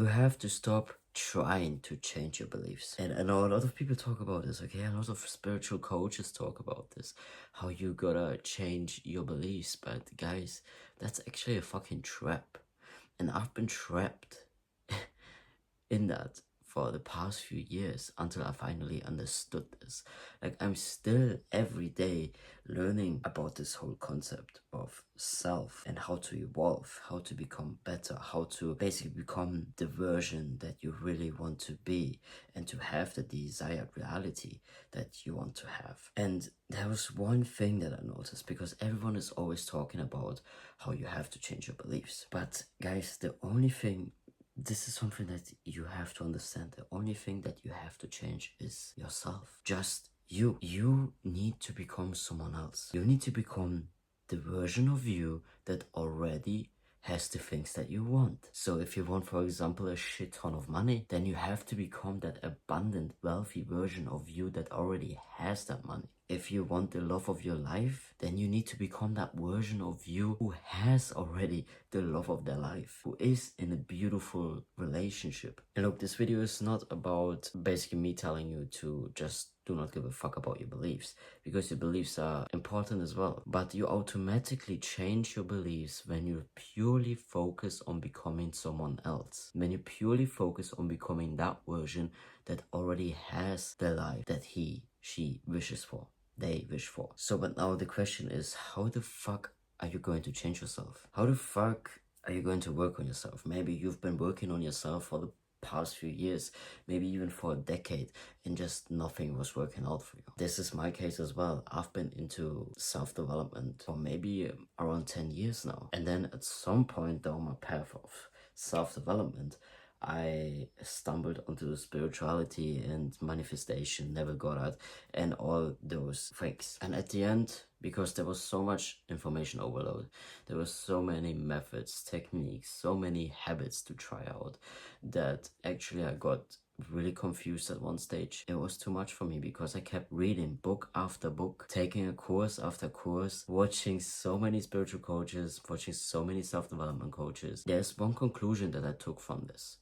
You have to stop trying to change your beliefs. And I know a lot of people talk about this, okay? A lot of spiritual coaches talk about this, how you gotta change your beliefs. But guys, that's actually a fucking trap. And I've been trapped in that for the past few years until I finally understood this. Like, I'm still every day learning about this whole concept of self and how to evolve, how to become better, how to basically become the version that you really want to be and to have the desired reality that you want to have. And there was one thing that I noticed, because everyone is always talking about how you have to change your beliefs. But guys, the only thing, this is something that you have to understand. The only thing that you have to change is yourself. Just you. You need to become someone else. You need to become the version of you that already has the things that you want. So if you want, for example, a shit ton of money, then you have to become that abundant, wealthy version of you that already has that money. If you want the love of your life, then you need to become that version of you who has already the love of their life, who is in a beautiful relationship. And look, this video is not about basically me telling you to just do not give a fuck about your beliefs, because your beliefs are important as well. But you automatically change your beliefs when you purely focus on becoming someone else. When you purely focus on becoming that version that already has the life that she wishes for. They wish for. So, but now the question is, how the fuck are you going to change yourself? How the fuck are you going to work on yourself? Maybe you've been working on yourself for the past few years, maybe even for a decade, and just nothing was working out for you. This is my case as well. I've been into self-development for maybe around 10 years now. And then at some point down my path of self-development, I stumbled onto spirituality and manifestation, never got out, and all those things. And at the end, because there was so much information overload, there were so many methods, techniques, so many habits to try out, that actually I got really confused at one stage. It was too much for me, because I kept reading book after book, taking a course after course, watching so many spiritual coaches, watching so many self-development coaches. There's one conclusion that I took from this.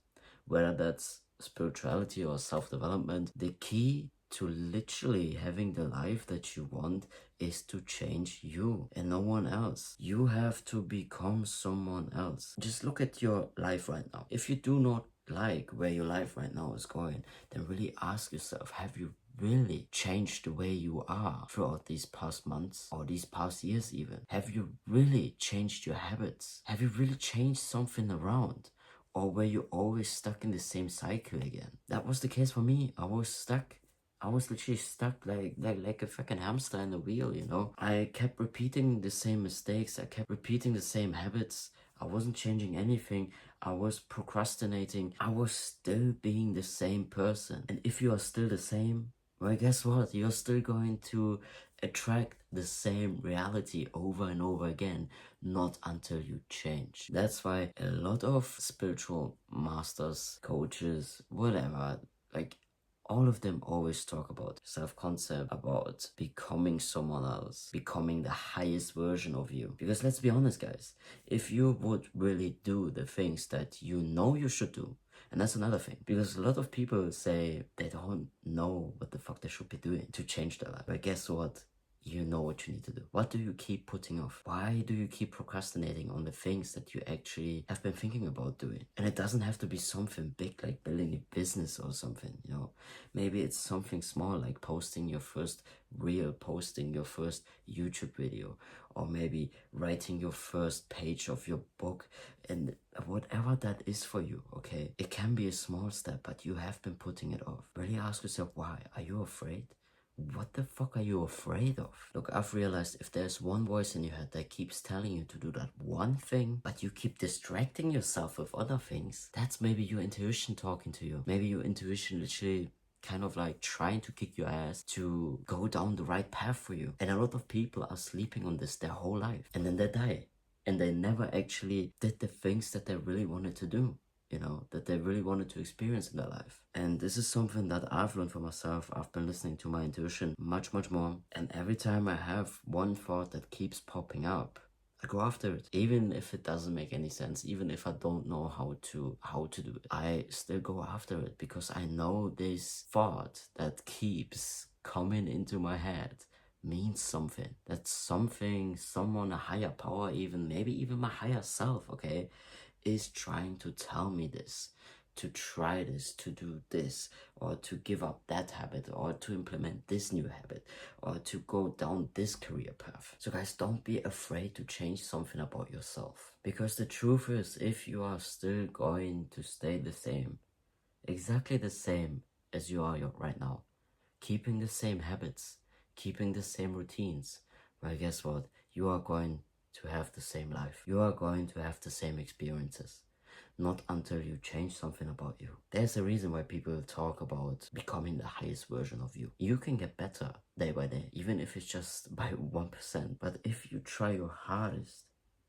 Whether that's spirituality or self-development, the key to literally having the life that you want is to change you and no one else. You have to become someone else. Just look at your life right now. If you do not like where your life right now is going, then really ask yourself, have you really changed the way you are throughout these past months or these past years even? Have you really changed your habits? Have you really changed something around? Or were you always stuck in the same cycle again? That was the case for me. I was stuck. I was literally stuck like a fucking hamster in a wheel, you know? I kept repeating the same mistakes. I kept repeating the same habits. I wasn't changing anything. I was procrastinating. I was still being the same person. And if you are still the same, well, guess what? You're still going to attract the same reality over and over again, not until you change. That's why a lot of spiritual masters, coaches, whatever, like, all of them always talk about self-concept, about becoming someone else, becoming the highest version of you. Because let's be honest, guys, if you would really do the things that you know you should do, and that's another thing, because a lot of people say they don't know what the fuck they should be doing to change their life. But guess what? You know what you need to do. What do you keep putting off? Why do you keep procrastinating on the things that you actually have been thinking about doing? And it doesn't have to be something big like building a business or something, you know. Maybe it's something small like posting your first reel, posting your first YouTube video, or maybe writing your first page of your book, and whatever that is for you, okay? It can be a small step, but you have been putting it off. Really ask yourself, why? Are you afraid? What the fuck are you afraid of? Look, I've realized if there's one voice in your head that keeps telling you to do that one thing, but you keep distracting yourself with other things, that's maybe your intuition talking to you. Maybe your intuition literally kind of like trying to kick your ass to go down the right path for you. And a lot of people are sleeping on this their whole life, and then they die. And they never actually did the things that they really wanted to do, you know, that they really wanted to experience in their life. And this is something that I've learned for myself. I've been listening to my intuition much more. And every time I have one thought that keeps popping up, I go after it, even if it doesn't make any sense, even if I don't know how to do it. I still go after it because I know this thought that keeps coming into my head means something. That's something, someone, a higher power, even maybe even my higher self, okay, is trying to tell me this, to try this, to do this, or to give up that habit, or to implement this new habit, or to go down this career path. So guys, don't be afraid to change something about yourself. Because the truth is, if you are still going to stay the same, exactly the same as you are right now, keeping the same habits, keeping the same routines, well, guess what? You are going to have the same life. You are going to have the same experiences. Not until you change something about you. There's a reason why people talk about becoming the highest version of you. You can get better day by day, even if it's just by 1%. But if you try your hardest,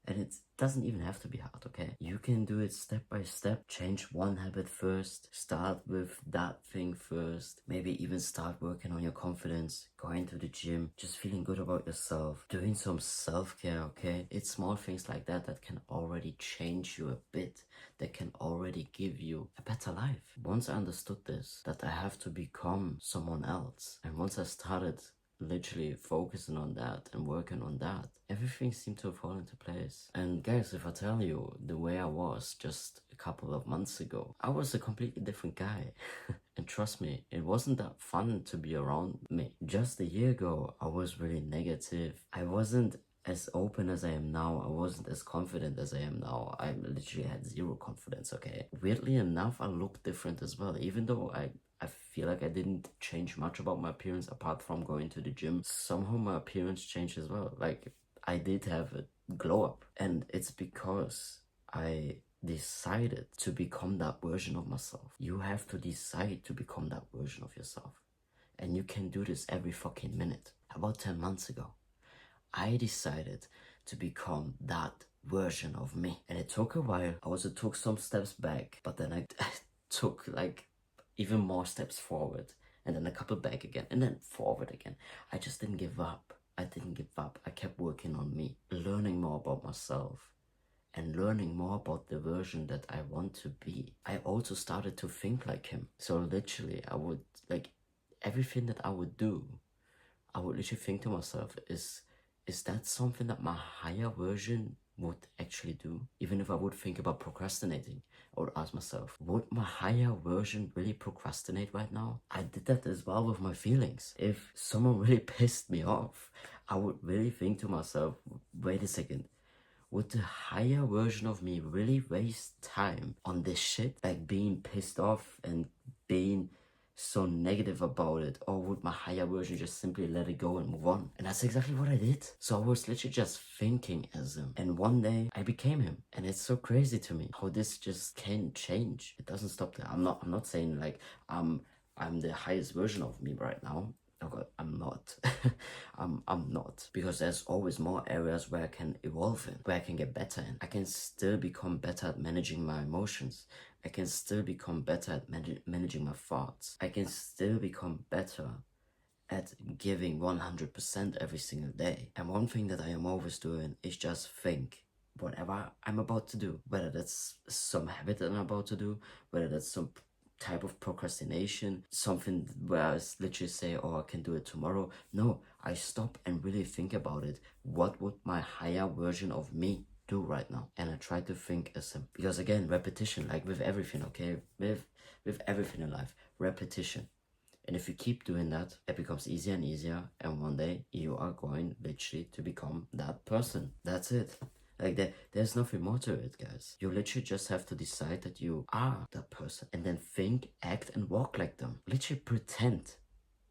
and it doesn't even have to be hard, okay? You can do it step by step. Change one habit first. Start with that thing first. Maybe even start working on your confidence. Going to the gym. Just feeling good about yourself. Doing some self-care, okay? It's small things like that that can already change you a bit. That can already give you a better life. Once I understood this, that I have to become someone else. And once I started literally focusing on that and working on that, everything seemed to fall into place. And guys, if I tell you the way I was just a couple of months ago, I was a completely different guy. And trust me, it wasn't that fun to be around me. Just a year ago, I was really negative. I wasn't as open as I am now. I wasn't as confident as I am now. I literally had zero confidence, okay? Weirdly enough, I look different as well. Even though I feel like I didn't change much about my appearance apart from going to the gym. Somehow my appearance changed as well. Like, I did have a glow up. And it's because I decided to become that version of myself. You have to decide to become that version of yourself. And you can do this every fucking minute. About 10 months ago, I decided to become that version of me. And it took a while. I also took some steps back, but then I took like even more steps forward, and then a couple back again, and then forward again. I just didn't give up. I didn't give up. I kept working on me, learning more about myself, and learning more about the version that I want to be. I also started to think like him. So literally, I would, like, everything that I would do, I would literally think to myself, is that something that my higher version would actually do? Even if I would think about procrastinating, I would ask myself, would my higher version really procrastinate right now? I did that as well with my feelings. If someone really pissed me off, I would really think to myself, wait a second, would the higher version of me really waste time on this shit? Like being pissed off and being so negative about it? Or would my higher version just simply let it go and move on? And that's exactly what I did. So I was literally just thinking as him. And one day I became him. And it's so crazy to me how this just can change. It doesn't stop there. I'm not saying like I'm the highest version of me right now. Oh god, I'm not. I'm not. Because there's always more areas where I can evolve in, where I can get better in. I can still become better at managing my emotions. I can still become better at managing my thoughts. I can still become better at giving 100% every single day. And one thing that I am always doing is just think whatever I'm about to do, whether that's some habit that I'm about to do, whether that's some type of procrastination, something where I literally say, oh, I can do it tomorrow. No, I stop and really think about it. What would my higher version of me do right now? And I try to think as him. Because again, repetition, like with everything, okay? With everything in life, repetition. And if you keep doing that, it becomes easier and easier. And one day you are going literally to become that person. That's it. Like there's nothing more to it, guys. You literally just have to decide that you are that person. And then think, act, and walk like them. Literally pretend.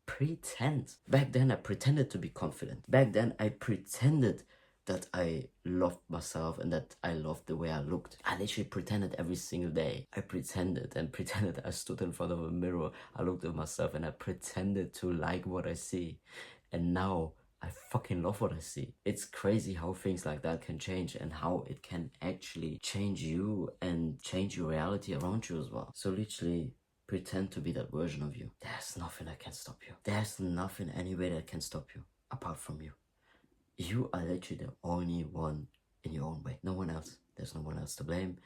Pretend. Back then I pretended to be confident. Back then I pretended that I loved myself and that I loved the way I looked. I literally pretended every single day. I pretended and pretended I stood in front of a mirror. I looked at myself and I pretended to like what I see. And now I fucking love what I see. It's crazy how things like that can change and how it can actually change you and change your reality around you as well. So literally, pretend to be that version of you. There's nothing that can stop you. There's nothing anyway that can stop you apart from you. You are literally the only one in your own way. No one else. There's no one else to blame.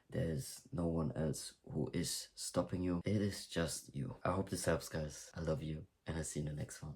There's no one else who is stopping you. It is just you. I hope this helps, guys. I love you, and I'll see you in the next one.